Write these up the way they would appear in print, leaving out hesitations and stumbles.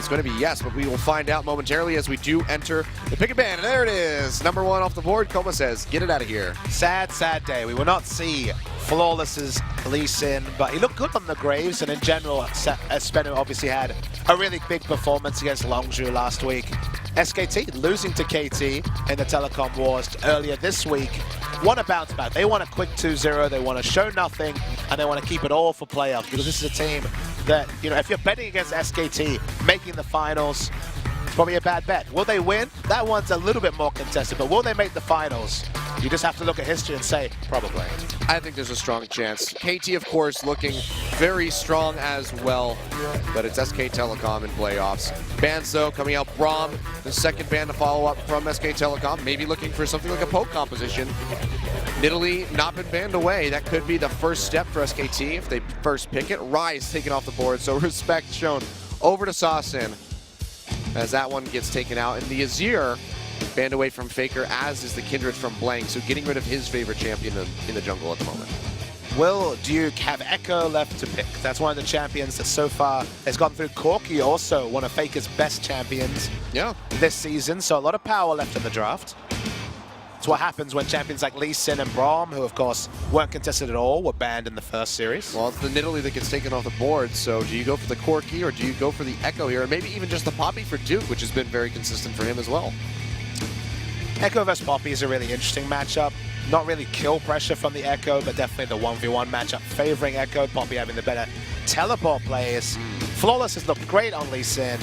is going to be yes, but we will find out momentarily as we do enter the pick and ban. And there it is. Number 1 off the board. Coma says, get it out of here. Sad, sad day. We will not see Flawless's Lee Sin, but he looked good on the Graves, and in general, SBENU obviously had a really big performance against Longzhu last week. SKT losing to KT in the Telecom Wars earlier this week. Want to bounce back. They want a quick 2-0. They want to show nothing, and they want to keep it all for playoffs, because this is a team that, you know, if you're betting against SKT making the finals, it's probably a bad bet. Will they win? That one's a little bit more contested, but will they make the finals? You just have to look at history and say, probably. I think there's a strong chance. KT, of course, looking very strong as well, but it's SKTelecom in playoffs. Bans, though, coming out. Braum, the second ban to follow up from SKTelecom, maybe looking for something like a poke composition. Italy not been banned away. That could be the first step for SKT if they first pick it. Rise taken off the board, so respect shown over to Sasin as that one gets taken out. And the Azir banned away from Faker, as is the Kindred from Blank, so getting rid of his favorite champion in the jungle at the moment. Will Duke have Echo left to pick? That's one of the champions that so far has gone through. Corki, also one of Faker's best champions this season, so a lot of power left in the draft. It's what happens when champions like Lee Sin and Braum, who of course weren't contested at all, were banned in the first series. Well, it's the Nidalee that gets taken off the board, so do you go for the Corki or do you go for the Echo here? And maybe even just the Poppy for Duke, which has been very consistent for him as well. Echo vs Poppy is a really interesting matchup. Not really kill pressure from the Echo, but definitely the 1v1 matchup favoring Echo. Poppy having the better teleport plays. Flawless has looked great on Lee Sin.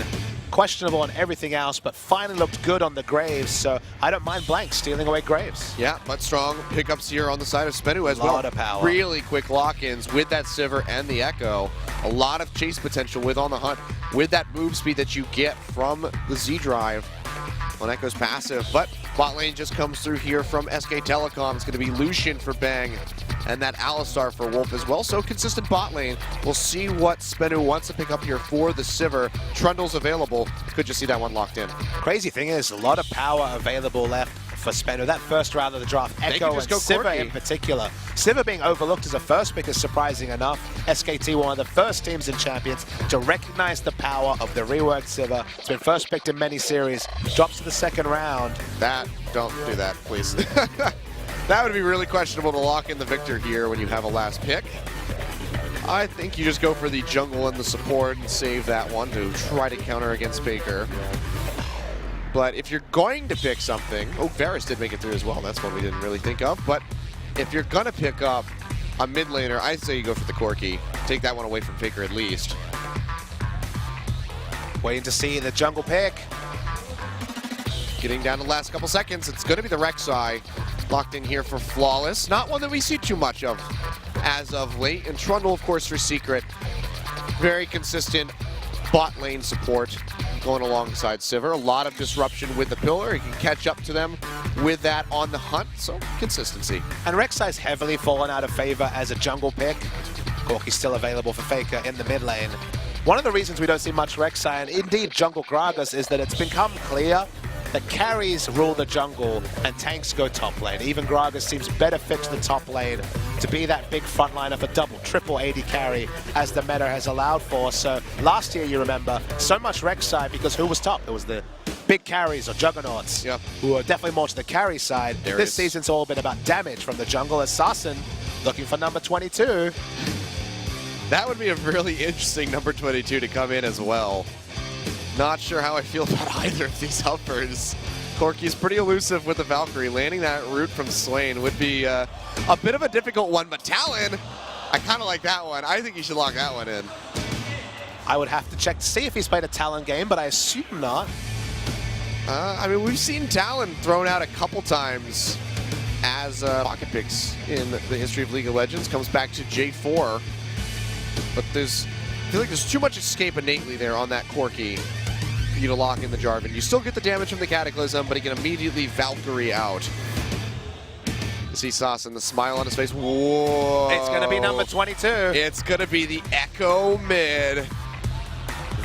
Questionable on everything else, but finally looked good on the Graves, so I don't mind Blank stealing away Graves. Yeah, but strong pickups here on the side of SBENU as well. A lot of power. Really quick lock-ins with that Sivir and the Echo. A lot of chase potential with On the Hunt, with that move speed that you get from the Z-Drive on Echo's passive. But bot lane just comes through here from SKTelecom. It's going to be Lucian for Bang, and that Alistar for Wolf as well. So consistent bot lane. We'll see what SBENU wants to pick up here for the Sivir. Trundle's available. Could just see that one locked in. Crazy thing is, a lot of power available left for SBENU. That first round of the draft, Echo and Sivir in particular. Sivir being overlooked as a first pick is surprising enough. SKT, one of the first teams in Champions to recognize the power of the reworked Sivir. It's been first picked in many series. Drops to the second round. Don't do that, please. That would be really questionable to lock in the victor here when you have a last pick. I think you just go for the jungle and the support and save that one to try to counter against Baker. But if you're going to pick something, Varus did make it through as well. That's one we didn't really think of. But if you're going to pick up a mid laner, I'd say you go for the Corki. Take that one away from Faker at least. Waiting to see the jungle pick. Getting down to the last couple seconds, it's going to be the Rek'Sai locked in here for Flawless. Not one that we see too much of as of late. And Trundle, of course, for Secret. Very consistent bot lane support going alongside Sivir. A lot of disruption with the pillar. He can catch up to them with that on the hunt, so consistency. And Rek'Sai's heavily fallen out of favor as a jungle pick. Corki's still available for Faker in the mid lane. One of the reasons we don't see much Rek'Sai, and indeed jungle Gragas, is that it's become clear that carries rule the jungle and tanks go top lane. Even Gragas seems better fit to the top lane to be that big frontliner for double, triple AD carry as the meta has allowed for. So last year, you remember, so much Rek'Sai because who was top? It was the big carries or juggernauts who are definitely more to the carry side. This season's all been about damage from the jungle as Sasin looking for number 22. That would be a really interesting number 22 to come in as well. Not sure how I feel about either of these helpers. Corki's pretty elusive with the Valkyrie. Landing that root from Swain would be a bit of a difficult one, but Talon, I kind of like that one. I think you should lock that one in. I would have to check to see if he's played a Talon game, but I assume not. I mean, we've seen Talon thrown out a couple times as pocket picks in the history of League of Legends. Comes back to J4, but I feel like there's too much escape innately there on that Corki for you to lock in the Jarvan. You still get the damage from the Cataclysm, but he can immediately Valkyrie out. You see Sasin, the smile on his face. Whoa. It's going to be number 22. It's going to be the Echo mid.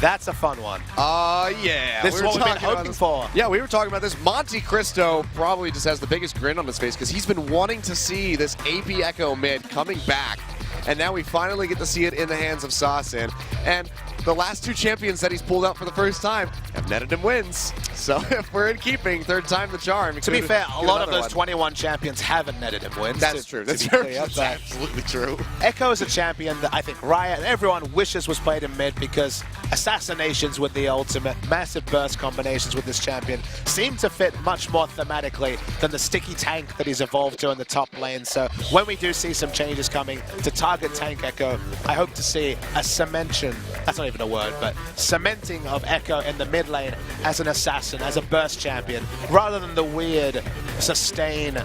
That's a fun one. Yeah. This is what we've been hoping for. Yeah, we were talking about this. Monte Cristo probably just has the biggest grin on his face because he's been wanting to see this AP Echo mid coming back. And now we finally get to see it in the hands of Sasin. And the last 2 champions that he's pulled out for the first time have netted him wins. So if we're in keeping, third time the charm. To be fair, a lot of those 21 champions haven't netted him wins. That's true. That's absolutely true. Echo is a champion that I think Riot and everyone wishes was played in mid because assassinations with the ultimate, massive burst combinations with this champion seem to fit much more thematically than the sticky tank that he's evolved to in the top lane. So when we do see some changes coming to target tank Echo, I hope to see a cementation, that's not even a word, but cementing of Echo in the mid lane as an assassin, as a burst champion, rather than the weird sustain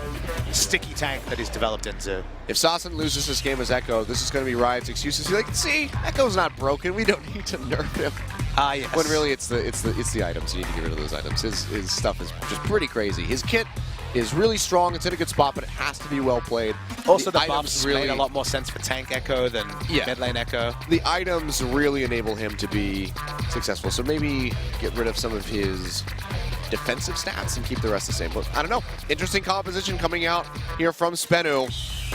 sticky tank that he's developed into. If Sassen loses this game as Echo, this is going to be Riot's excuses. He's like, see, Echo's not broken. We don't need to nerf him. Yes. When really it's the items. You need to get rid of those items. His stuff is just pretty crazy. His kit is really strong. It's in a good spot, but it has to be well played. Also, the buffs really made a lot more sense for tank Echo than mid lane Echo. The items really enable him to be successful. So maybe get rid of some of his defensive stats and keep the rest the same. But I don't know. Interesting composition coming out here from SBENU.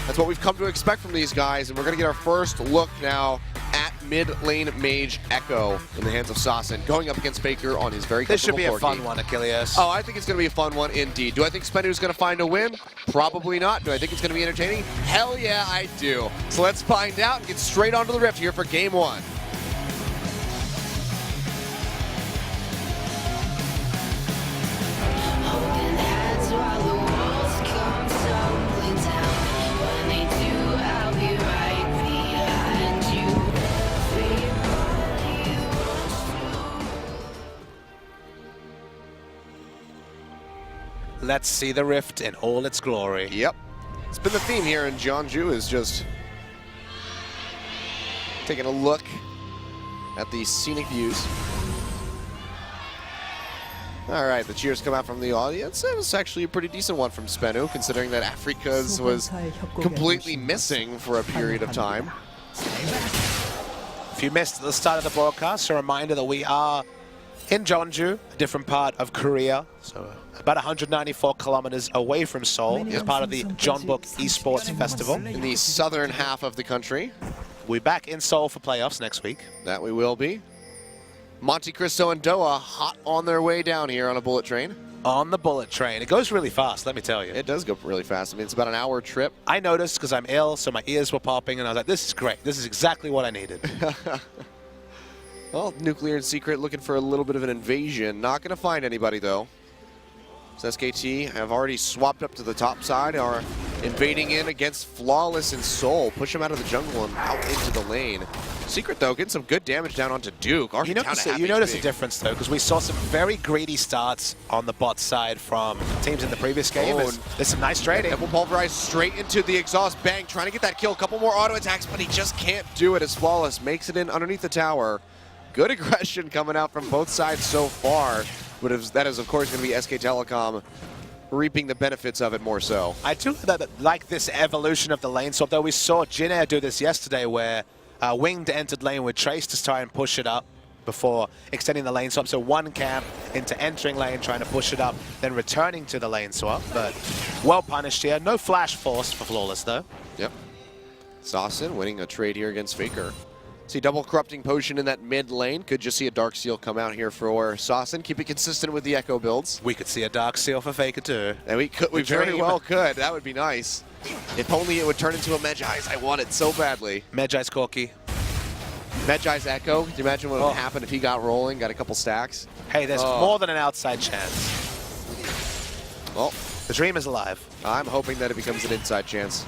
That's what we've come to expect from these guys, and we're going to get our first look now at mid lane mage Echo in the hands of Sassen, going up against Faker on his very This should be a Corki. fun one, Achilles. Oh, I think it's going to be a fun one indeed. Do I think SBENU is going to find a win? Probably not. Do I think it's going to be entertaining? Hell yeah, I do. So let's find out and get straight onto the rift here for game 1. Let's see the rift in all its glory. Yep. It's been the theme here, and Jeonju is just taking a look at the scenic views. All right, the cheers come out from the audience. It was actually a pretty decent one from SBENU, considering that Africa's was completely missing for a period of time. If you missed the start of the broadcast, a reminder that we are in Jeonju, a different part of Korea, so about 194 kilometers away from Seoul, as part of the Jeonbuk Esports Festival. In the southern half of the country. We're back in Seoul for playoffs next week. That we will be. Monte Cristo and Doha hot on their way down here on a bullet train. On the bullet train. It goes really fast, let me tell you. It does go really fast. I mean, it's about an hour trip. I noticed because I'm ill, so my ears were popping, and I was like, this is great. This is exactly what I needed. Well, Nuclear and Secret looking for a little bit of an invasion. Not going to find anybody, though. So SKT have already swapped up to the top side, are invading in against Flawless and Soul. Push him out of the jungle and out into the lane. Secret, though, getting some good damage down onto Duke. You notice a difference, though, because we saw some very greedy starts on the bot side from teams in the previous game. There's some nice trading. It will pulverize straight into the exhaust bang, trying to get that kill. A couple more auto attacks, but he just can't do it as Flawless makes it in underneath the tower. Good aggression coming out from both sides so far. But that is, of course, going to be SKTelecom reaping the benefits of it more so. I do like this evolution of the lane swap, though. We saw Jin Air do this yesterday where Winged entered lane with Trace to try and push it up before extending the lane swap. So one camp into entering lane, trying to push it up, then returning to the lane swap. But well punished here. No flash force for Flawless, though. Yep. Sassen winning a trade here against Faker. See double corrupting potion in that mid lane. Could just see a Dark Seal come out here for Sassen. Keep it consistent with the Echo builds. We could see a Dark Seal for Faker too. And we very well could. That would be nice. If only it would turn into a Medjai's. I want it so badly. Medjai's Corki. Medjai's Echo. Can you imagine what would happen if he got rolling, got a couple stacks? Hey, there's more than an outside chance. Well, the dream is alive. I'm hoping that it becomes an inside chance.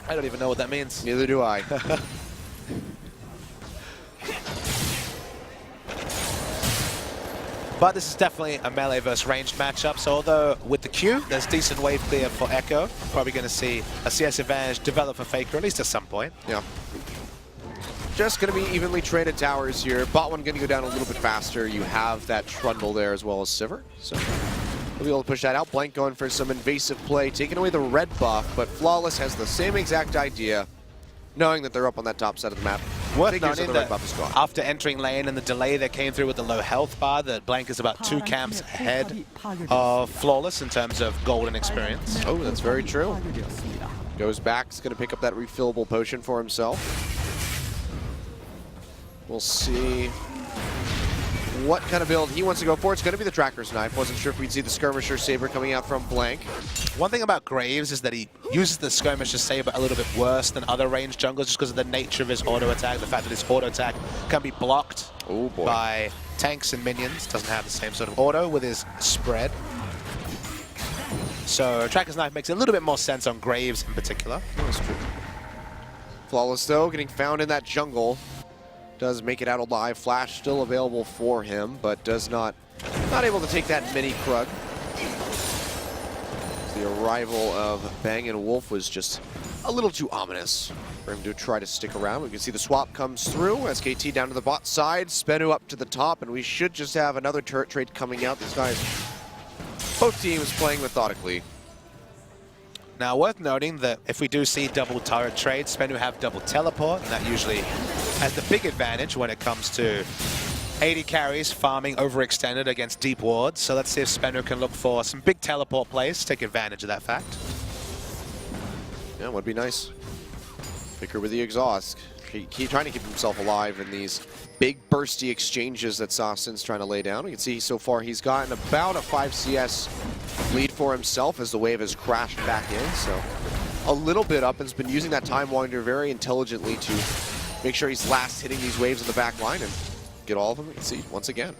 I don't even know what that means. Neither do I. But this is definitely a melee versus ranged matchup, so although with the Q, there's decent wave clear for Echo, probably going to see a CS advantage develop for Faker, at least at some point. Yeah. Just going to be evenly traded towers here. Bot one going to go down a little bit faster. You have that Trundle there as well as Sivir, so we'll be able to push that out. Blank going for some invasive play, taking away the red buff, but Flawless has the same exact idea, knowing that they're up on that top side of the map. Worth noting that after entering lane and the delay that came through with the low health bar, that Blank is about 2 camps ahead of Flawless in terms of golden experience. Oh, that's very true. Goes back, is going to pick up that refillable potion for himself. We'll see what kind of build he wants to go for. It's going to be the Tracker's Knife. Wasn't sure if we'd see the Skirmisher Saber coming out from Blank. One thing about Graves is that he uses the Skirmisher Saber a little bit worse than other ranged junglers just because of the nature of his auto attack, the fact that his auto attack can be blocked by tanks and minions. Doesn't have the same sort of auto with his spread. So Tracker's Knife makes a little bit more sense on Graves in particular. That's true. Flawless though, getting found in that jungle. Does make it out alive. Flash still available for him, but does not able to take that mini Krug. The arrival of Bang and Wolf was just a little too ominous for him to try to stick around. We can see the swap comes through. SKT down to the bot side, SBENU up to the top, and we should just have another turret trade coming out. These guys, both teams playing methodically. Now, worth noting that if we do see double turret trades, SBENU have double teleport, and that usually has the big advantage when it comes to 80 carries farming overextended against deep wards. So let's see if SBENU can look for some big teleport plays to take advantage of that fact. Yeah, would be nice. Picker with the exhaust. Keep trying to keep himself alive in these big bursty exchanges that Sostin's trying to lay down. You can see so far he's gotten about a 5 CS lead for himself as the wave has crashed back in. So a little bit up and has been using that Time Wander very intelligently to make sure he's last hitting these waves in the back line and get all of them. You can see once again.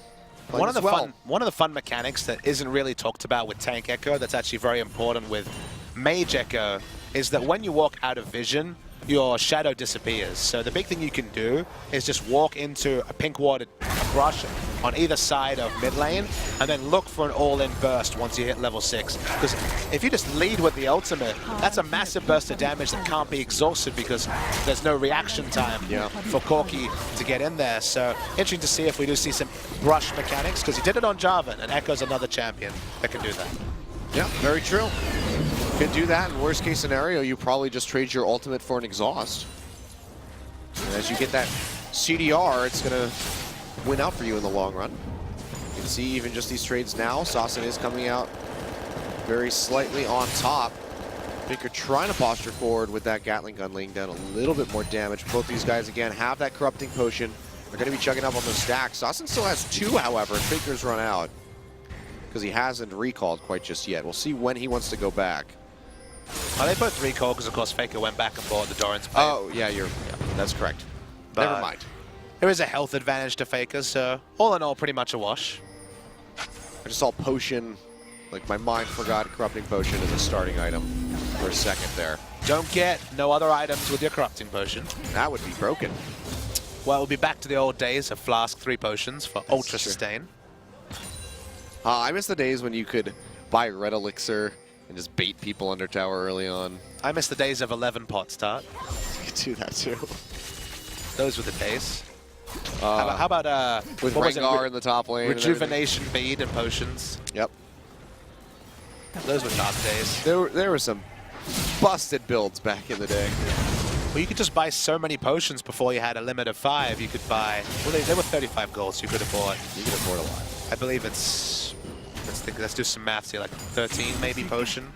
One of the fun mechanics that isn't really talked about with Tank Echo that's actually very important with Mage Echo is that when you walk out of vision, your shadow disappears. So the big thing you can do is just walk into a pink warded brush on either side of mid lane and then look for an all-in burst once you hit level 6. Because if you just lead with the ultimate, that's a massive burst of damage that can't be exhausted because there's no reaction time for Corki to get in there. So interesting to see if we do see some brush mechanics, because he did it on Jarvan, and Echo's another champion that can do that. Yeah, very true. Could do that. In worst case scenario, you probably just trade your ultimate for an exhaust. And as you get that CDR, it's going to win out for you in the long run. You can see even just these trades now, Sostin is coming out very slightly on top. Picker trying to posture forward with that Gatling gun, laying down a little bit more damage. Both these guys, again, have that corrupting potion. They're going to be chugging up on the stack. Sostin still has 2, however, and Faker's run out because he hasn't recalled quite just yet. We'll see when he wants to go back. Oh, they both recalled because, of course, Faker went back and bought the Doran's Blade. Oh, yeah, that's correct. But never mind. There is a health advantage to Faker, so all in all, pretty much a wash. I just saw Potion, like my mind forgot Corrupting Potion as a starting item for a second there. Don't get no other items with your Corrupting Potion. That would be broken. Well, we'll be back to the old days of Flask 3 potions for Ultra Sustain. I miss the days when you could buy Red Elixir and just bait people under tower early on. I miss the days of 11 pot start. You could do that too. Those were the days. How about with Rengar in the top lane? Rejuvenation bead and potions. Yep. Those were dark days. There were some busted builds back in the day. Well, you could just buy so many potions before you had a limit of 5. You could buy, well, they were 35 gold, so you could afford. You could afford a lot. I believe it's, let's do some maths here, like 13 maybe potion.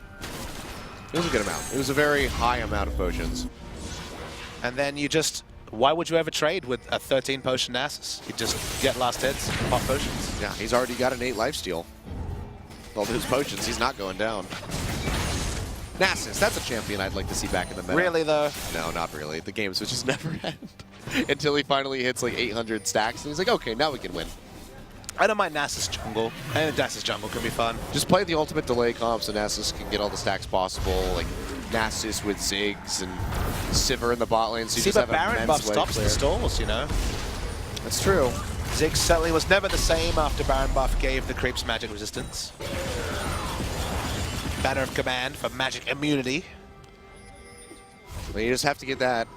It was a good amount. It was a very high amount of potions. And then you just, why would you ever trade with a 13 potion Nasus? You just get last hits, pop potions. Yeah, he's already got an 8 lifesteal. With all those potions, he's not going down. Nasus, that's a champion I'd like to see back in the meta. Really though? No, not really. The games would just never end. Until he finally hits like 800 stacks, and he's like, okay, now we can win. I don't mind Nasus jungle. I think Nasus jungle can be fun. Just play the ultimate delay comp so Nasus can get all the stacks possible, like Nasus with Ziggs and Sivir in the bot lane. So you just have Baron buff stops the stalls, you know? That's true. Ziggs certainly was never the same after Baron buff gave the creeps magic resistance. Banner of Command for magic immunity. Well, you just have to get that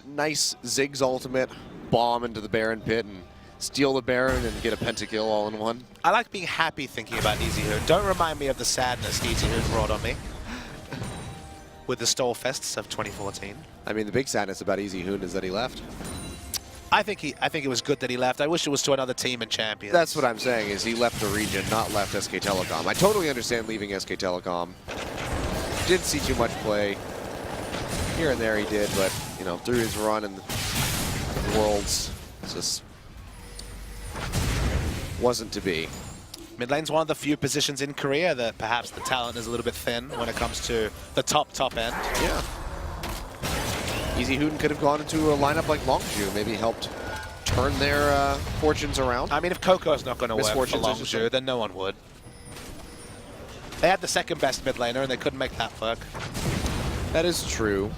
nice Ziggs ultimate bomb into the Baron pit and steal the Baron and get a pentakill all in one. I like being happy thinking about Easy Hoon. Don't remind me of the sadness Easy Hoon brought on me with the Stole Fests of 2014. I mean, the big sadness about Easy Hoon is that he left. I think it was good that he left. I wish it was to another team in Champions. That's what I'm saying, is he left the region, not left SKTelecom. I totally understand leaving SKTelecom. Didn't see too much play. Here and there he did, but, you know, through his run in the Worlds, Just wasn't to be. Mid lane's one of the few positions in Korea that perhaps the talent is a little bit thin when it comes to the top end. Yeah. Easy Hooten could have gone into a lineup like Longju, maybe helped turn their fortunes around. I mean, if Coco's not going to work for Longju, then no one would. They had the second best mid laner and they couldn't make that work. That is true.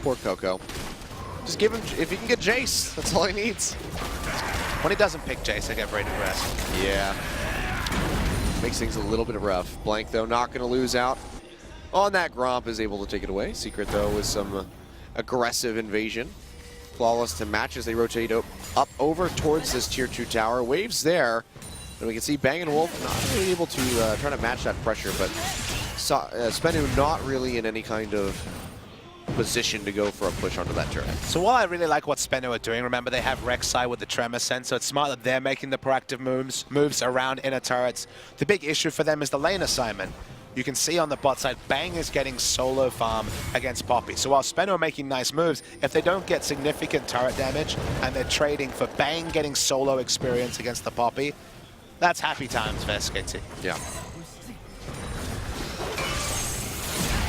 Poor Coco. Just give him, if he can get Jace, that's all he needs. When he doesn't pick Jace, I get very depressed. Yeah. Makes things a little bit rough. Blank, though, not going to lose out on that. Gromp is able to take it away. Secret, though, with some aggressive invasion. Flawless to match as they rotate up over towards this tier 2 tower. Waves there. And we can see Bang & Wolf not really able to try to match that pressure, but SBENU not really in any kind of position to go for a push onto that turret. So while I really like what SBENU are doing, remember they have Rek'Sai with the Tremor Sense, so it's smart that they're making the proactive moves around inner turrets. The big issue for them is the lane assignment. You can see on the bot side, Bang is getting solo farm against Poppy. So while SBENU are making nice moves, if they don't get significant turret damage and they're trading for Bang getting solo experience against the Poppy, that's happy times for SKT. Yeah.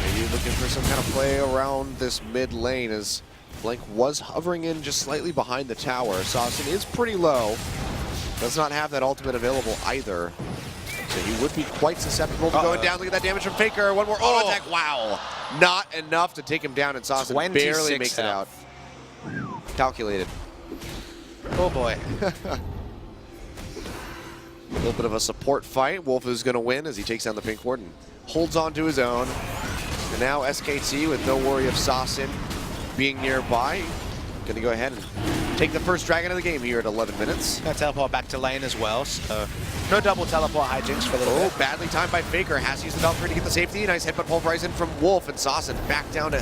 Maybe looking for some kind of play around this mid lane as Blank was hovering in just slightly behind the tower. Saucin is pretty low. Does not have that ultimate available either. So he would be quite susceptible to going down. Look at that damage from Faker. One more auto attack. Wow. Not enough to take him down, and Saucin barely makes it out. Calculated. Oh boy. A little bit of a support fight. Wolf is going to win as he takes down the Pink Ward and holds on to his own. And now SKT with no worry of Saucin being nearby. Going to go ahead and take the first dragon of the game here at 11 minutes. Gonna teleport back to lane as well, so no double teleport hijinks for a little bit. Badly timed by Faker. Has to use the Valkyrie to get the safety. Nice headbutt pulverizing from Wolf, and Saucin back down to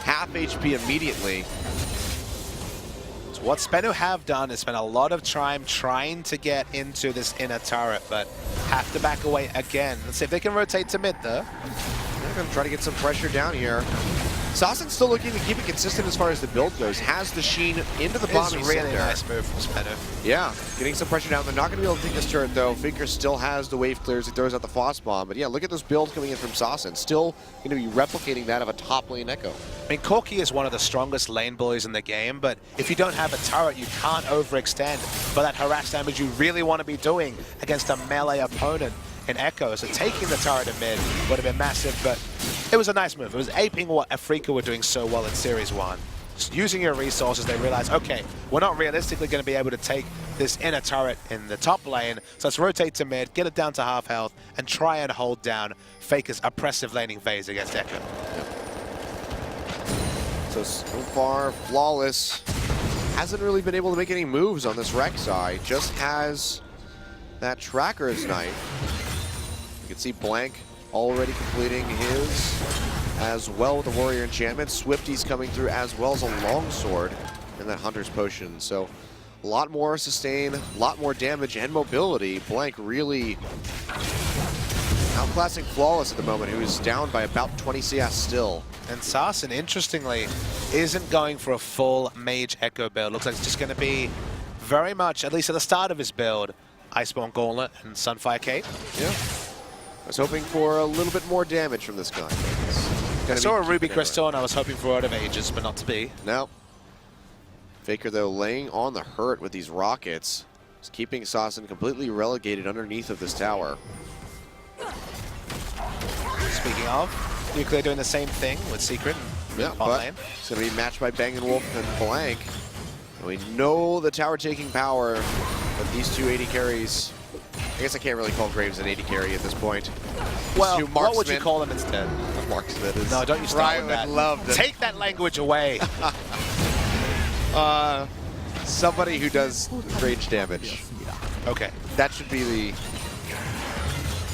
half HP immediately. So what SBENU have done is spend a lot of time trying to get into this inner turret, but have to back away again. Let's see if they can rotate to mid though. They're going to try to get some pressure down here. Saucin's still looking to keep it consistent as far as the build goes. Has the Sheen into the bombing It's a really center. nice move from SBENU. Yeah, getting some pressure down. They're not going to be able to take this turret, though. Faker still has the wave clears. He throws out the Foss Bomb. But yeah, look at those builds coming in from Saucin. Still going to be replicating that of a top lane Echo. I mean, Corki is one of the strongest lane bullies in the game, but if you don't have a turret, you can't overextend for that harass damage you really want to be doing against a melee opponent in Echo. So taking the turret in mid would have been massive, but it was a nice move. It was aping what Afrika were doing so well in Series 1. Just using your resources, they realized, okay, we're not realistically going to be able to take this inner turret in the top lane, so let's rotate to mid, get it down to half health, and try and hold down Faker's oppressive laning phase against Echo. So far, Flawless hasn't really been able to make any moves on this Rek'Sai. Just has that Tracker's Knife. You can see Blank already completing his as well with the Warrior Enchantment. Swifty's coming through as well as a Longsword and that Hunter's Potion. So a lot more sustain, a lot more damage and mobility. Blank really outclassing Flawless at the moment, who is down by about 20 CS still. And Saucin, interestingly, isn't going for a full Mage Echo build. Looks like it's just going to be very much, at least at the start of his build, Iceborne Gauntlet and Sunfire Cape. Yeah. I was hoping for a little bit more damage from this guy. I saw a Ruby Crystal and I was hoping for Out of Ages, but not to be. No. Faker, though, laying on the hurt with these rockets. Just keeping Saucin completely relegated underneath of this tower. Speaking of, Nuclear doing the same thing with Secret. Yeah, but it's going to be matched by Bang & Wolf and Blank. And we know the tower taking power, but these two 80 carries, I guess I can't really call Graves an 80 carry at this point. Well, what would you call them instead? Marksman is. No, don't you start with that. Love Take that language away. Somebody who does range damage. Okay. That should be the,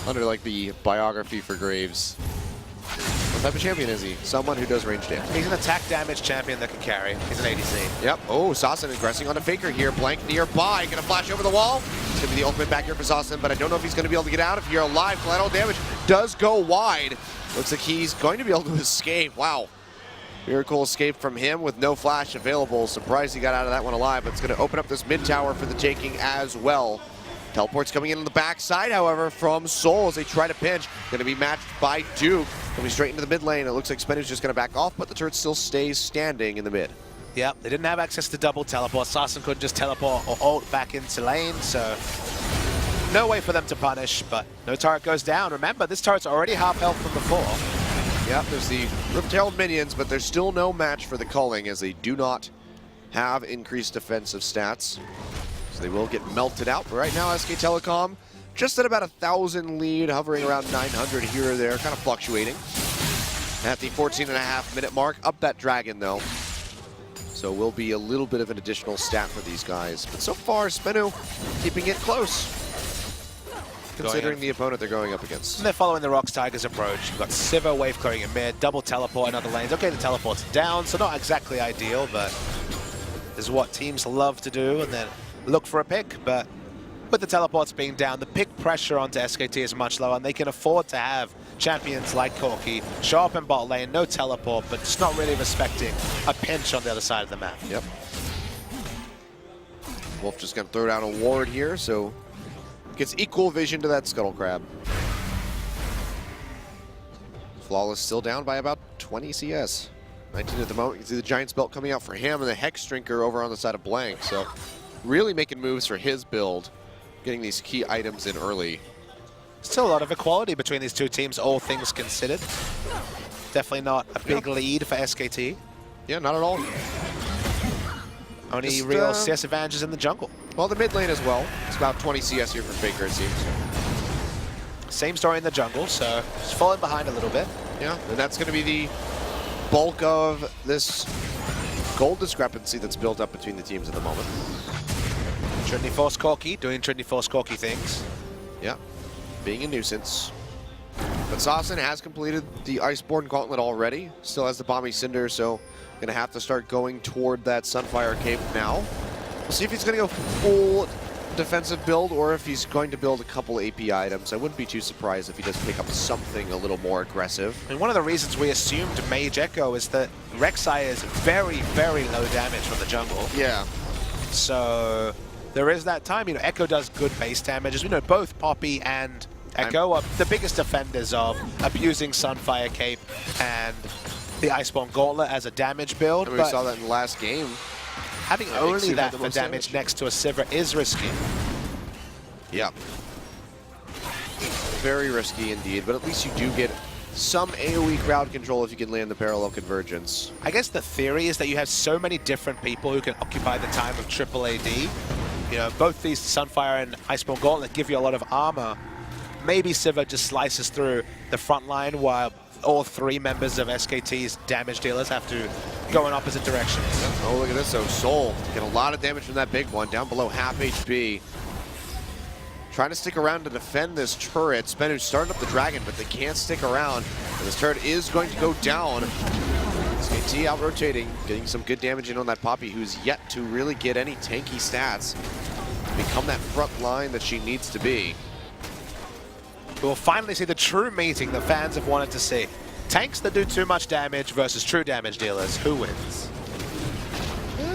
under like the biography for Graves. What type of champion is he? Someone who does range damage. He's an attack damage champion that can carry. He's an ADC. Yep. Oh, Saucin aggressing onto Faker here. Blank nearby. Gonna flash over the wall. It's gonna be the ultimate back here for Saucin, but I don't know if he's gonna be able to get out. If you're alive, collateral damage does go wide. Looks like he's going to be able to escape. Wow. Miracle escape from him with no flash available. Surprised he got out of that one alive, but it's going to open up this mid tower for the taking as well. Teleport's coming in on the backside, however, from Soul as they try to pinch. Going to be matched by Duke. Coming straight into the mid lane. It looks like SBENU's just going to back off, but the turret still stays standing in the mid. Yep, they didn't have access to double teleport. Sarsen couldn't just teleport or ult back into lane, so no way for them to punish, but no turret goes down. Remember, this turret's already half health from before. Yep, there's the Rip-Tailed minions, but there's still no match for the Culling as they do not have increased defensive stats. So they will get melted out. But right now, SKTelecom just at about 1,000 lead, hovering around 900 here or there, kind of fluctuating. At the 14.5-minute mark, up that dragon though. So will be a little bit of an additional stat for these guys. But so far, SBENU keeping it close, considering the opponent they're going up against. And they're following the Rocks Tigers approach. You've got Sivir wave clearing in mid, double teleport in other lanes. Okay, the teleport's down, so not exactly ideal, but this is what teams love to do, and then look for a pick. But with the teleports being down, the pick pressure onto SKT is much lower, and they can afford to have champions like Corki show up in bot lane, no teleport, but just not really respecting a pinch on the other side of the map. Yep. Wolf just going to throw down a ward here, so gets equal vision to that Scuttle Crab. Flawless still down by about 20 CS. 19 at the moment. You can see the Giant's Belt coming out for him and the Hex Drinker over on the side of Blank. So really making moves for his build, getting these key items in early. Still a lot of equality between these two teams, all things considered. Definitely not a big lead for SKT. Yeah, not at all. Only Just, real CS advantages in the jungle. Well, the mid lane as well. It's about 20 CS here for Faker, it seems. Same story in the jungle, so just falling behind a little bit. Yeah, and that's going to be the bulk of this gold discrepancy that's built up between the teams at the moment. Trinity Force Corki doing Trinity Force Corki things. Yeah, being a nuisance. But Saucin has completed the Iceborne Gauntlet already. Still has the Bomby Cinder, so going to have to start going toward that Sunfire Cape now. We'll see if he's going to go full defensive build or if he's going to build a couple AP items. I wouldn't be too surprised if he does pick up something a little more aggressive. And one of the reasons we assumed Mage Echo is that Rek'Sai is very, very low damage from the jungle. Yeah. So there is that time. You know, Echo does good base damage. As we know, both Poppy and Echo are the biggest offenders of abusing Sunfire Cape and the Iceborne Gauntlet as a damage build. And we saw that in the last game. Having only that for damage next to a Sivir is risky. Yeah. Very risky indeed, but at least you do get some AoE crowd control if you can land the parallel convergence. I guess the theory is that you have so many different people who can occupy the time of triple AD. You know, both these Sunfire and Iceborne Gauntlet give you a lot of armor. Maybe Sivir just slices through the front line while all three members of SKT's damage dealers have to go in opposite directions. Oh, look at this. So Soul get a lot of damage from that big one, down below half HP. Trying to stick around to defend this turret. SBENU starting up the dragon, but they can't stick around. And this turret is going to go down. SKT out rotating, getting some good damage in on that Poppy, who's yet to really get any tanky stats. Become that front line that she needs to be. We'll finally see the true meeting the fans have wanted to see. Tanks that do too much damage versus true damage dealers. Who wins?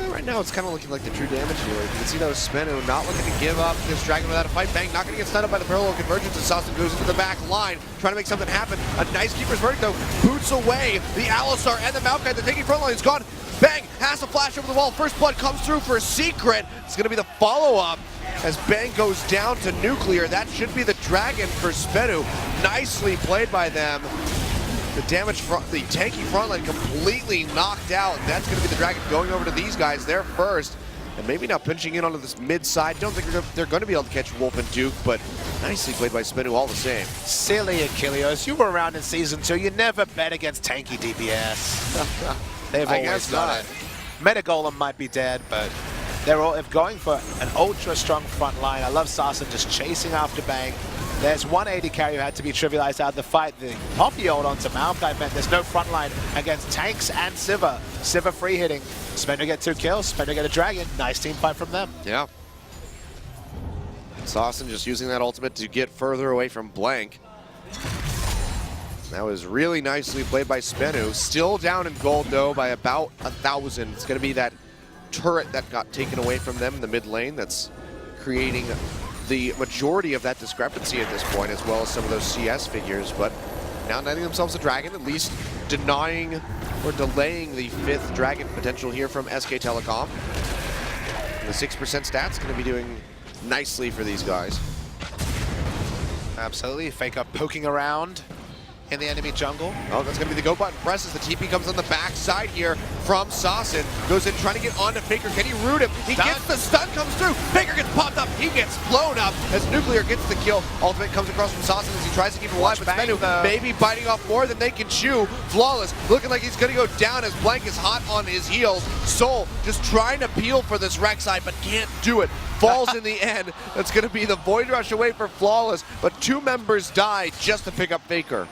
Right now, it's kind of looking like the true damage dealer. You can see though, SBENU not looking to give up this dragon without a fight. Bang, not going to get stunned up by the parallel convergence, and Saucin goes into the back line, trying to make something happen. A nice keeper's verdict though, boots away the Alistar and the Maokai. The taking front line is gone. Bang, has to flash over the wall. First blood comes through for a secret. It's going to be the follow-up as Bang goes down to nuclear. That should be the dragon for SBENU. Nicely played by them. The damage front, the tanky front line completely knocked out. That's going to be the dragon going over to these guys. They're first. And maybe now pinching in onto this mid side. Don't think they're going to be able to catch Wolf and Duke, but nicely played by SBENU all the same. Silly Achilleos, you were around in Season 2. You never bet against tanky DPS. They've always done it. Metagolem might be dead, but they're all going for an ultra-strong front line. I love Sarsen just chasing after Bang. There's 180 carry who had to be trivialized out of the fight. The Poppy ult onto Maokai meant there's no front line against tanks and Sivir. Sivir free hitting. SBENU get 2 kills. SBENU get a dragon. Nice team fight from them. Yeah. Saucin just using that ultimate to get further away from Blank. That was really nicely played by SBENU. Still down in gold, though, by about 1,000. It's going to be that turret that got taken away from them in the mid lane that's creating the majority of that discrepancy at this point, as well as some of those CS figures. But now netting themselves a dragon, at least denying or delaying the 5th dragon potential here from SKTelecom. The 6% stats going to be doing nicely for these guys. Absolutely. Faker poking around in the enemy jungle. Oh, that's going to be the go button. Presses. The TP comes on the backside here from Sasson. Goes in trying to get onto Faker. Can he root him? He gets the stun, comes through. Faker gets popped up. He gets blown up as Nuclear gets the kill. Ultimate comes across from Sasson as he tries to keep him alive. But SBENU maybe biting off more than they can chew. Flawless. Looking like he's going to go down as Blank is hot on his heels. Soul just trying to peel for this Rek'Sai, but can't do it. Falls in the end. That's going to be the Void Rush away for Flawless. But 2 members die just to pick up Faker.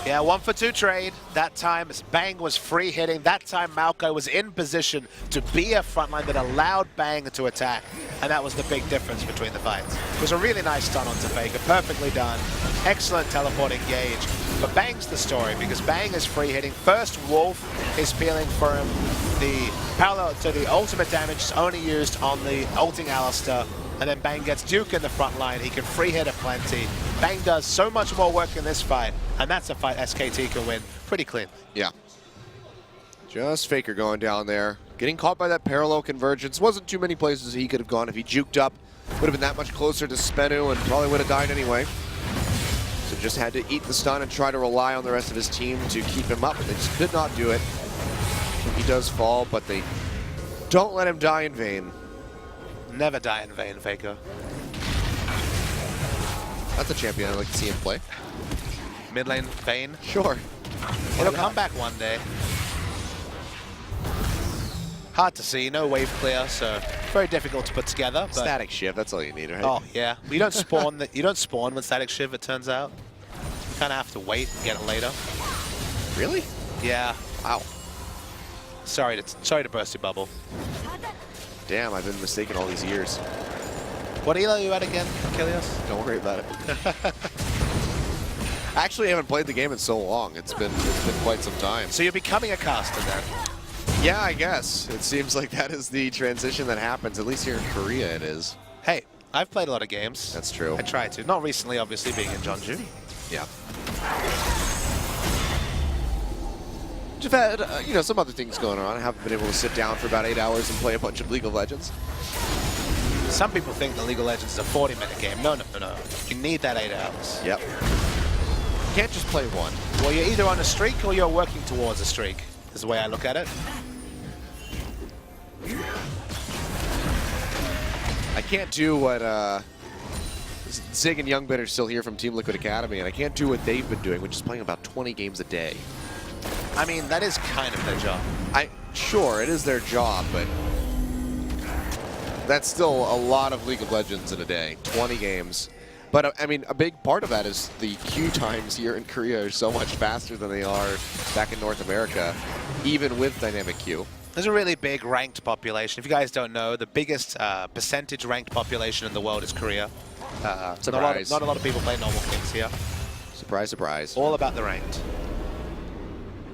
Yeah, 1-for-2 trade. That time, Bang was free hitting. That time, Malco was in position to be a frontline that allowed Bang to attack. And that was the big difference between the fights. It was a really nice stun onto Faker. Perfectly done. Excellent teleporting gauge. But Bang's the story because Bang is free hitting. First, Wolf is peeling for him. The parallel to the ultimate damage is only used on the ulting Alistar. And then Bang gets Duke in the front line. He can free hit aplenty. Bang does so much more work in this fight, and that's a fight SKT can win pretty clean. Yeah. Just Faker going down there. Getting caught by that parallel convergence. Wasn't too many places he could have gone. If he juked up, would have been that much closer to SBENU and probably would have died anyway. So just had to eat the stun and try to rely on the rest of his team to keep him up, and they just could not do it. He does fall, but they don't let him die in vain. Never die in vain, Faker. That's a champion I'd like to see him play. Mid lane Vayne. Sure. It'll come back one day. Hard to see, no wave clear, so very difficult to put together. But Static shift, that's all you need, right? oh yeah, you don't spawn. You don't spawn with static shiv. It turns out. You kind of have to wait and get it later. Really? Yeah. Wow. Sorry to burst your bubble. Damn, I've been mistaken all these years. What elo are you at again, Kilios? Don't worry about it. Actually, I haven't played the game in so long. It's been quite some time. So you're becoming a caster then? Yeah, I guess. It seems like that is the transition that happens. At least here in Korea it is. Hey, I've played a lot of games. That's true. I try to. Not recently, obviously, being in Jeonju. Yeah. I've had, you know, some other things going on. I haven't been able to sit down for about 8 hours and play a bunch of League of Legends. Some people think the League of Legends is a 40-minute game. No. You need that 8 hours. Yep. You can't just play one. Well, you're either on a streak or you're working towards a streak, is the way I look at it. I can't do what Zig and Youngbin are still here from Team Liquid Academy, and I can't do what they've been doing, which is playing about 20 games a day. I mean, that is kind of their job. Sure, it is their job, but that's still a lot of League of Legends in a day, 20 games. But I mean, a big part of that is the queue times here in Korea are so much faster than they are back in North America, even with dynamic queue. There's a really big ranked population. If you guys don't know, the biggest percentage ranked population in the world is Korea. Surprise. Not a lot of people play normal games here. Surprise, surprise. All about the ranked.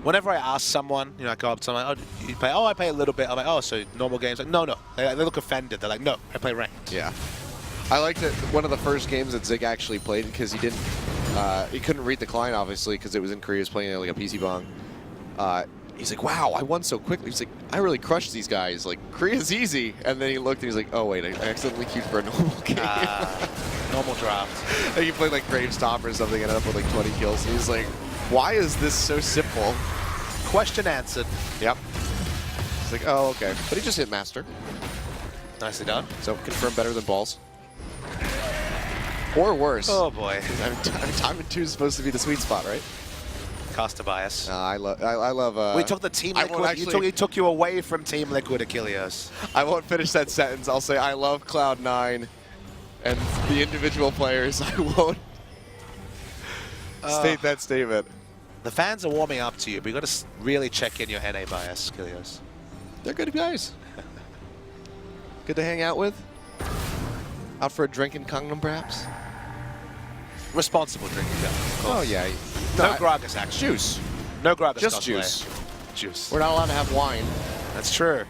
Whenever I ask someone, you know, I go up to someone, oh, you play? Oh, I play a little bit. I'm like, oh, so normal games? Like, no. They look offended. They're like, no, I play ranked. Yeah. I liked it. One of the first games that Zig actually played because he couldn't read the client, obviously, because it was in Korea. He was playing like a PC bong. He's like, wow, I won so quickly. He's like, I really crushed these guys. Like, Korea's easy. And then he looked and he's like, oh, wait, I accidentally queued for a normal game. Normal draft. Like he played like Graves Top or something, ended up with like 20 kills. He's like, why is this so simple? Question answered. Yep. He's like, oh, okay. But he just hit Master. Nicely done. So confirm better than balls. Or worse. Oh, boy. I mean, time and 2 is supposed to be the sweet spot, right? Caster bias. I love. We took the Team Liquid. He took you away from Team Liquid, Achilles. I won't finish that sentence. I'll say I love Cloud9 and the individual players. I won't state that statement. The fans are warming up to you, but you got to really check in your NA bias, Achilles. They're good guys. Good to hang out with. Out for a drink in Gangnam, perhaps. responsible drinking, of course. Oh, yeah. No Gragas, actually. Juice. No Gragas. Just cosplay. juice. Juice. We're not allowed to have wine. That's true.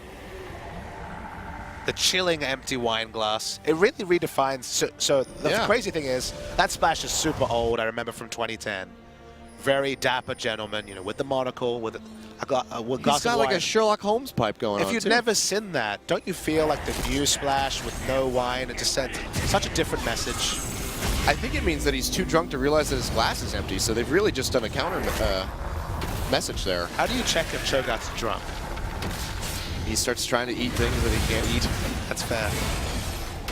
The chilling empty wine glass. It really redefines. So the crazy thing is, that splash is super old. I remember from 2010. Very dapper gentleman, you know, with the monocle, with a glass of wine. He's got like a Sherlock Holmes pipe going on. If you've never seen that, don't you feel like the new splash with no wine, it just sent such a different message? I think it means that he's too drunk to realize that his glass is empty, so they've really just done a counter message there. How do you check if Cho'Gath's drunk? He starts trying to eat things that he can't eat. That's fair.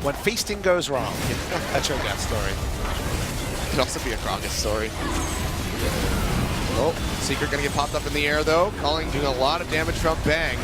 When feasting goes wrong, a Cho'Gath story. It could also be a Gragas story. Oh, Secret gonna get popped up in the air though. Calling doing a lot of damage from Bang.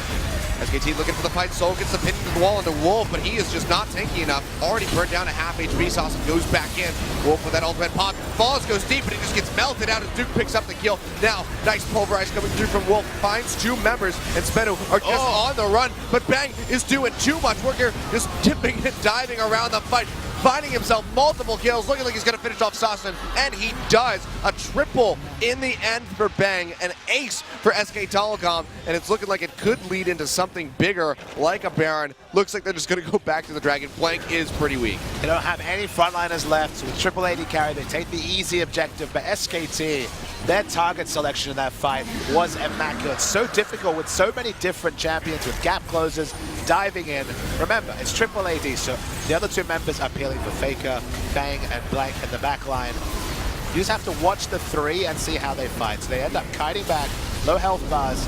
SKT looking for the fight. Soul gets the pin to the wall into Wolf, but he is just not tanky enough. Already burnt down to half HP. Sauce goes back in. Wolf with that ultimate pop. Falls, goes deep, but he just gets melted out as Duke picks up the kill. Now, nice pulverize coming through from Wolf. Finds two members, and SBENU are just on the run. But Bang is doing too much work here, just dipping and diving around the fight. Finding himself multiple kills, looking like he's going to finish off Saucin, and he does. A triple in the end for Bang, an ace for SKTelecom, and it's looking like it could lead into something bigger, like a Baron. Looks like they're just going to go back to the Dragon. Blank is pretty weak. They don't have any frontliners left, so with triple AD carry, they take the easy objective, but SKT, their target selection in that fight was immaculate. So difficult with so many different champions, with gap closers, diving in. Remember, it's triple AD, so the other two members are peeling for Faker, Bang, and Blank in the back line. You just have to watch the three and see how they fight. So they end up kiting back, low health bars.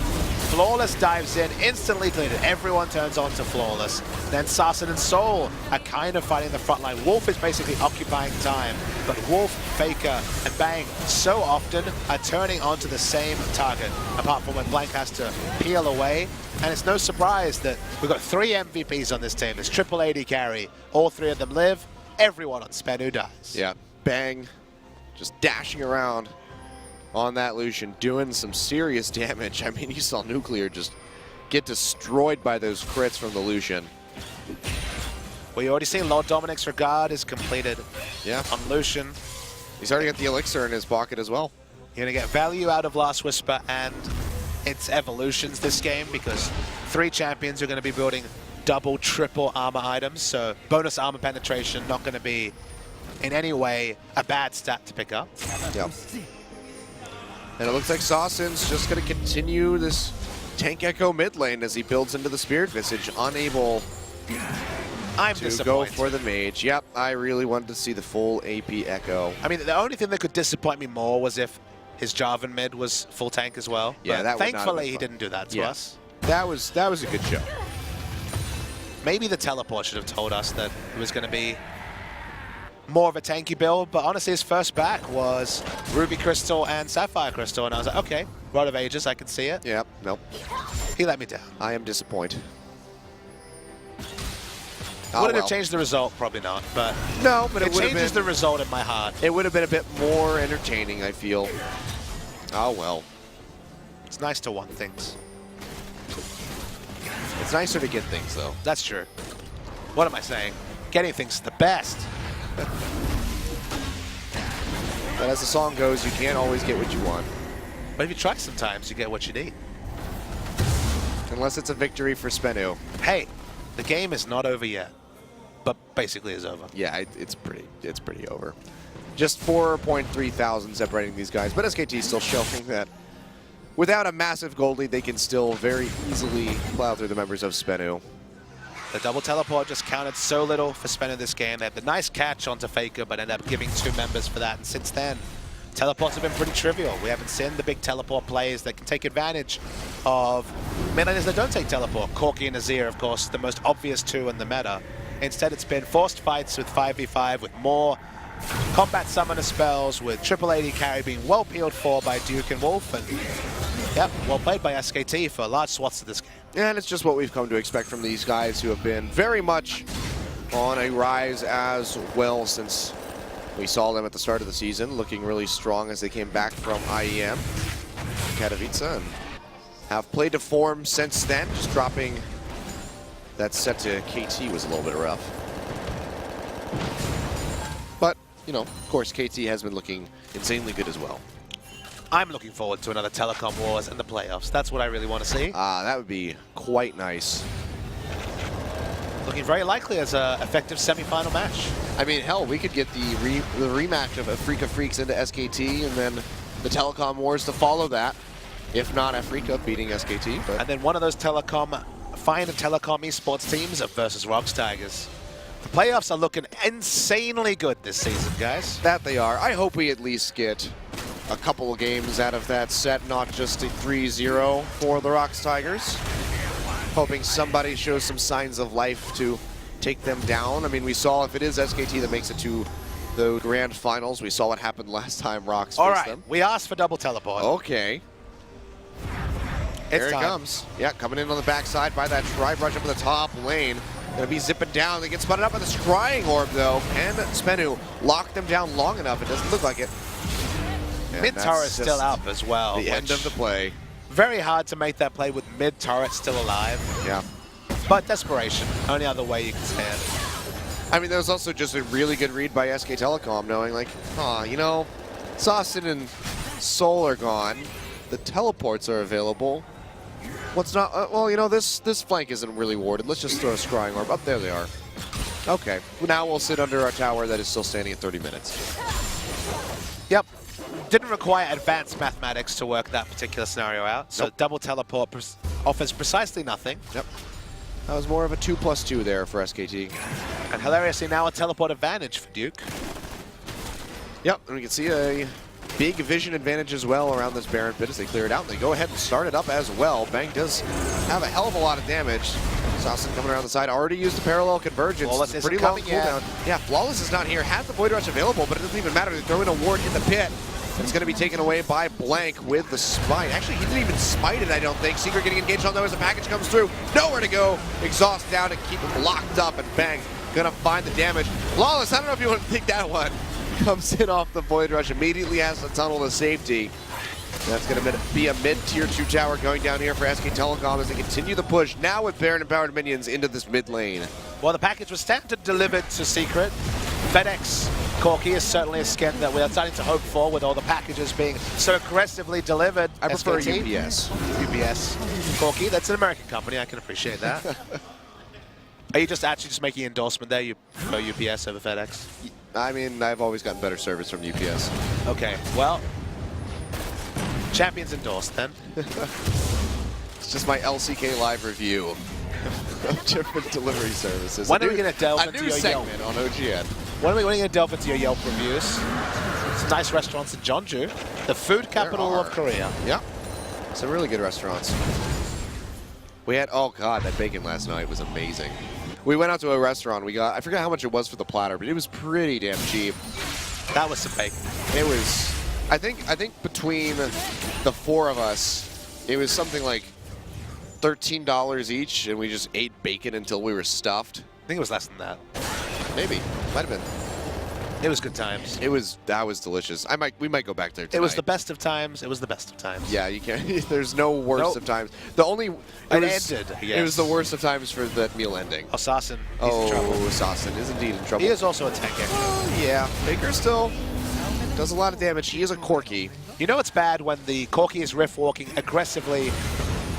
Flawless dives in, instantly deleted. Everyone turns on to Flawless. Then Saucin and Soul are kind of fighting the front line. Wolf is basically occupying time, but Wolf, Faker, and Bang so often are turning onto the same target, apart from when Blank has to peel away. And it's no surprise that we've got 3 MVPs on this team. It's triple AD carry. All 3 of them live. Everyone on SBENU dies. Yeah, Bang just dashing around on that Lucian, doing some serious damage. I mean, you saw Nuclear just get destroyed by those crits from the Lucian. Well, you already seen Lord Dominic's Regard is completed on Lucian. He's already got the Elixir in his pocket as well. You're going to get value out of Last Whisper and its evolutions this game, because 3 champions are going to be building double, triple armor items, so bonus armor penetration not going to be in any way a bad stat to pick up. Yep. And it looks like Saucin's just going to continue this Tank Echo mid lane as he builds into the Spirit Visage, unable to go for the Mage. Yep, I really wanted to see the full AP Echo. I mean, the only thing that could disappoint me more was if his Jarvan mid was full tank as well. Yeah, but thankfully he didn't do that to us. That was a good show. Maybe the teleport should have told us that it was going to be more of a tanky build, but honestly his first back was Ruby Crystal and Sapphire Crystal, and I was like, okay, Rod of Ages, I can see it. Yep, nope. He let me down. I am disappointed. Would it have changed the result? Probably not, but no, but it changes the result in my heart. It would have been a bit more entertaining, I feel. Oh well. It's nice to want things. It's nicer to get things, though. That's true. What am I saying? Getting things is the best. But as the song goes, you can't always get what you want. But if you try sometimes, you get what you need. Unless it's a victory for SBENU. Hey, the game is not over yet, but basically is over. Yeah, it's pretty over. Just 4.3 thousand separating these guys, but SKT is still showing that without a massive gold lead, they can still very easily plow through the members of SBENU. The double teleport just counted so little for SBENU this game. They had the nice catch onto Faker, but ended up giving 2 members for that. And since then, teleports have been pretty trivial. We haven't seen the big teleport players that can take advantage of mid laners that don't take teleport. Corki and Azir, of course, the most obvious 2 in the meta. Instead, it's been forced fights with 5v5 with more combat summoner spells, with triple AD carry being well peeled for by Duke and Wolf. And yep, well played by SKT for large swaths of this game. And it's just what we've come to expect from these guys, who have been very much on a rise as well since we saw them at the start of the season, looking really strong as they came back from IEM, Katowice, and have played to form since then. Just dropping that set to KT was a little bit rough. But you know, of course, KT has been looking insanely good as well. I'm looking forward to another Telecom Wars in the playoffs. That's what I really want to see. That would be quite nice. Looking very likely as an effective semi-final match. I mean, hell, we could get the rematch of Afrika Freaks into SKT, and then the Telecom Wars to follow that. If not Afrika beating SKT. But. And then one of those fine Telecom esports teams versus Rocks Tigers. The playoffs are looking insanely good this season, guys. That they are. I hope we at least get a couple of games out of that set, not just a 3-0 for the Rocks Tigers. Hoping somebody shows some signs of life to take them down. I mean, we saw if it is SKT that makes it to the grand finals, we saw what happened last time Rocks faced them. We asked for double teleport. Okay. Here it comes. Yeah, coming in on the backside by that Tri-Brush up in the top lane. Gonna be zipping down. They get spotted up by the Scrying Orb, though. And SBENU locked them down long enough. It doesn't look like it. Mid turret still up as well. The end of the play. Very hard to make that play with mid turret still alive. Yeah. But desperation. Only other way you can stand. I mean, there was also just a really good read by SKTelecom, knowing like, you know, Saucin and Soul are gone. The teleports are available. What's not? Well, you know, this flank isn't really warded. Let's just throw a Scrying Orb. Up there they are. Okay. Now we'll sit under our tower that is still standing at 30 minutes. Yep. Didn't require advanced mathematics to work that particular scenario out. So double teleport offers precisely nothing. Yep. That was more of a 2+2 there for SKT. And hilariously now a teleport advantage for Duke. Yep. And we can see a big vision advantage as well around this Baron pit as they clear it out. And they go ahead and start it up as well. Bang does have a hell of a lot of damage. Saucin coming around the side, already used the parallel convergence. Flawless it's a pretty long cooldown. Yeah, Flawless is not here. Has the Void Rush available, but it doesn't even matter. They throw in a ward in the pit. It's going to be taken away by Blank with the Smite. Actually, he didn't even smite it, I don't think. Secret getting engaged on though as the package comes through. Nowhere to go. Exhaust down and keep him locked up, and Bang going to find the damage. Flawless, I don't know if you want to take that one. Comes in off the Void Rush, immediately has to tunnel to safety. That's going to be a mid-tier 2 tower going down here for SKTelecom as they continue the push, now with Baron empowered minions into this mid lane. Well, the package was standard delivered to Secret. FedEx Corki is certainly a skin that we're starting to hope for with all the packages being so aggressively delivered. I prefer SKT. UPS. UPS. Corki, that's an American company, I can appreciate that. Are you just making an endorsement there? You prefer UPS over FedEx? I mean, I've always gotten better service from UPS. Okay, well, champions endorsed then. It's just my LCK live review of different delivery services. When are we going to delve into your Yelp? on OGN? When are we going to delve into your Yelp reviews? Some nice restaurants in Jeonju, the food capital of Korea. Yeah, some really good restaurants. We had, oh god, that bacon last night was amazing. We went out to a restaurant. We got, I forget how much it was for the platter, but it was pretty damn cheap. That was some bacon. It was, I think between the 4 of us, it was something like $13 each, and we just ate bacon until we were stuffed. I think it was less than that. Maybe, might have been. It was good times. That was delicious. We might go back there tonight. It was the best of times. It was the best of times. Yeah, you can't. There's no worst of times. The only it ended. Yes. It was the worst of times for that meal ending. Oh, Saucin. He's in trouble. Saucin is indeed in trouble. He is also a tank expert. Yeah, Baker still does a lot of damage. He is a Corki. You know it's bad when the Corki is riff walking aggressively.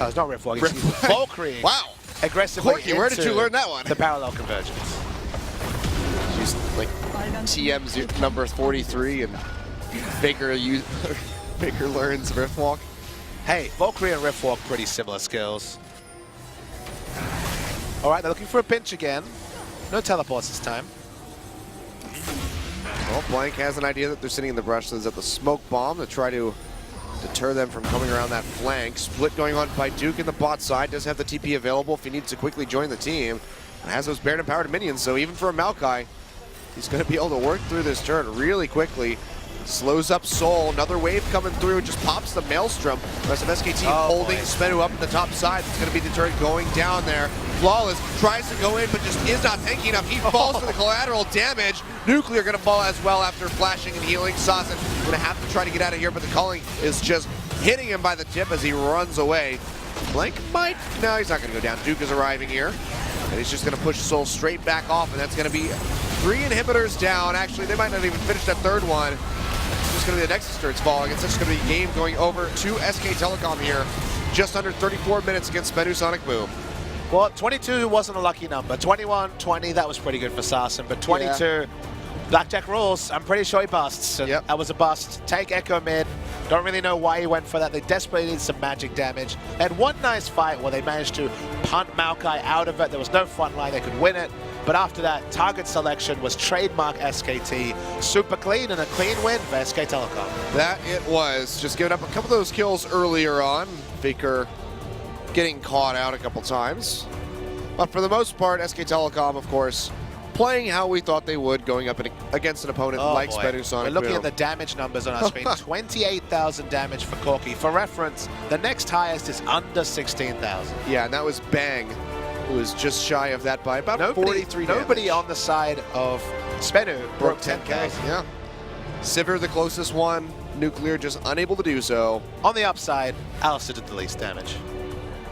It's not riff walking. It's Valkyrie. Wow. Aggressively. Corki, where did you learn that one? The parallel convergence. She's like TM number 43, and Baker learns riff walk. Hey, Valkyrie and riff walk, pretty similar skills. All right, they're looking for a pinch again. No teleports this time. Well, Blank has an idea that they're sitting in the brush, so there's at the smoke bomb to try to deter them from coming around that flank. Split going on by Duke in the bot side. Does have the TP available if he needs to quickly join the team. And has those Baron empowered minions, so even for a Maokai, he's going to be able to work through this turn really quickly. Slows up Soul. Another wave coming through. Just pops the Maelstrom. The rest of SKT holding SBENU up at the top side. It's going to be the turret going down there. Flawless tries to go in, but just is not tanky enough. He falls for the collateral damage. Nuclear going to fall as well after flashing and healing. Saucin going to have to try to get out of here, but the calling is just hitting him by the tip as he runs away. Blank might. No, he's not going to go down. Duke is arriving here. And he's just going to push Soul straight back off, and that's going to be 3 inhibitors down. Actually, they might not even finish that third one. It's just going to be the Nexus turrets falling. It's just going to be a game going over to SKTelecom here. Just under 34 minutes against SBENU Sonicboom. Well, 22 wasn't a lucky number. 21, 20, that was pretty good for Sarsen. But 22, Blackjack rules. I'm pretty sure he busts. And that was a bust. Take Echo mid. Don't really know why he went for that. They desperately need some magic damage. They had one nice fight where they managed to punt Maokai out of it. There was no front line. They could win it. But after that, target selection was trademark SKT. Super clean and a clean win for SKTelecom. That it was. Just giving up a couple of those kills earlier on. Faker getting caught out a couple times. But for the most part, SKTelecom, of course, playing how we thought they would, going up against an opponent like SBENU Sonicboom. We're looking at the damage numbers on our screen. 28,000 damage for Corki. For reference, the next highest is under 16,000. Yeah, and that was Bang, who was just shy of that by about 43 damage. Nobody on the side of SBENU broke 10,000. Yeah. Sivir the closest one. Nuclear just unable to do so. On the upside, Alistair did the least damage.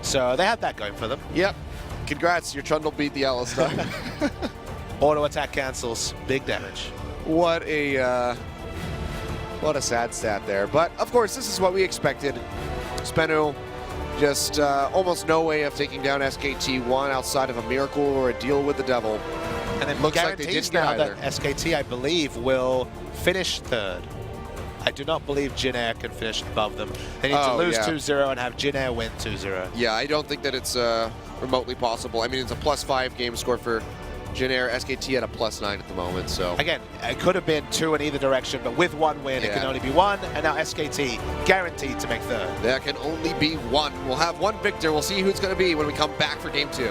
So they had that going for them. Yep. Congrats, your Trundle beat the Alistair. Auto attack cancels, big damage. What a sad stat there. But of course, this is what we expected. SBENU just almost no way of taking down SKT1 outside of a miracle or a deal with the devil. And it looks like they didn't get either. That SKT, I believe, will finish third. I do not believe Jin Air can finish above them. They need to lose 2-0 and have Jin Air win 2-0. Yeah, I don't think that it's remotely possible. I mean, it's a +5 game score for Jin Air. SKT at a +9 at the moment, so. Again, it could have been 2 in either direction, but with 1 win, it can only be 1, and now SKT guaranteed to make third. There can only be 1. We'll have 1 victor. We'll see who it's going to be when we come back for game 2.